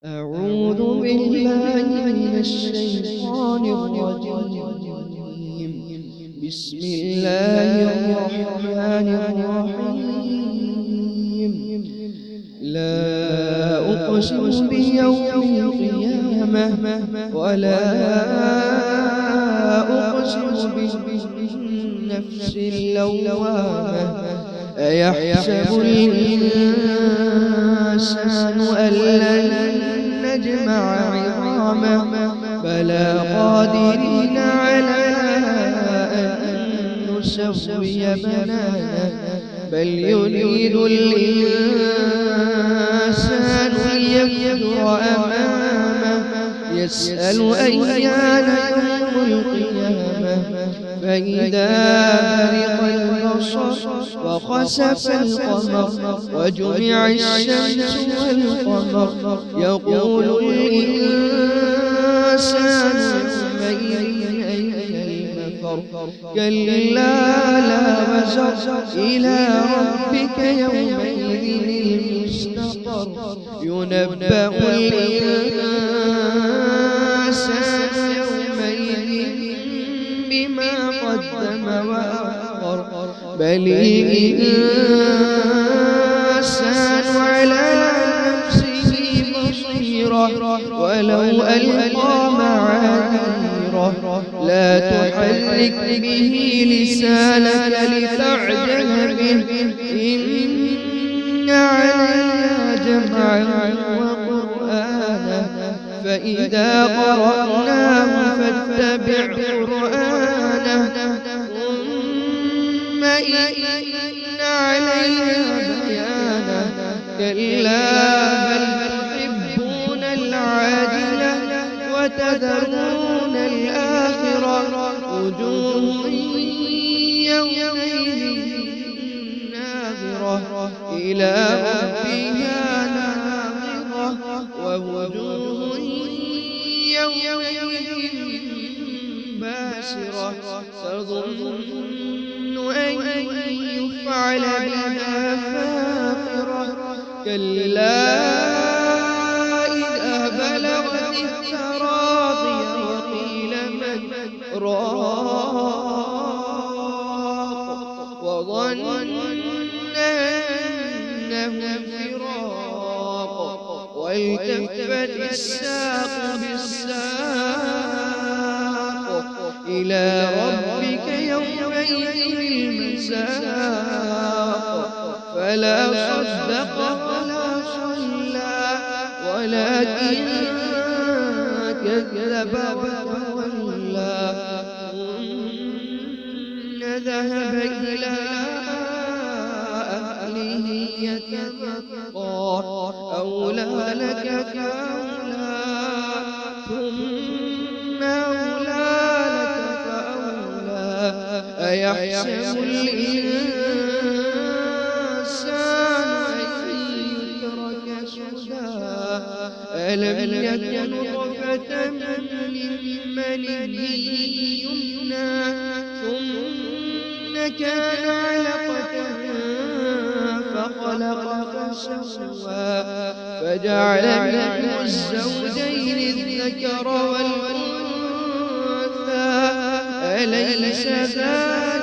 أعوذ بالله من الشيطان الرجيم. بسم الله الرحمن الرحيم. لا أقسم بيوم القيامة ولا أقسم بالنفس اللوامة. أيحسب الإنسان أن لن نجمع عظامه بلى قادرين على أن نسوي بنانه بل يريد الإنسان ليفجر أمامه يسأل أيان يوم القيامة فإذا برق البصر وخسف القمر وجمع الشمس والقمر يقول الإنسان يومئذ أين المفر كلا لا وزر إلى ربك يومئذ المستقر ينبأ الإنسان يومئذ بما قدم وأخر بل الإنسان على نفسه بصيرة ولو ألقى معاذيره لا تحرك به لسانك لتعجل به إن علينا جمعه وقرآنه فإذا قرأناه فاتبع قرآنه ثم إن علينا بيانه كلا بل تحبون العاجلة وتذرون الآخرة وجوه يومئذ ناظرة إلى ربها ناظرة ووجوه يومئذ باسرة تظن أن يفعل بها فاقرة كلا إذا بلغت التراقي وقيل من راق وظن أنه فراق والتفت الساق بالساق إلى ربك يومئذ المساق فلا صدق ولا صلى ولكن كذب وتولى ثم ذهب إلى أهله يتمطى أولى لك فأولى ثم أولى لك فأولى أيحسب الإنسان أن يترك سدى ألم يكن نطفة من مني يمنى ثم كان علقة فخلق فسوى فجعل منه الزوجين الذكر والأنثى أليس ذلك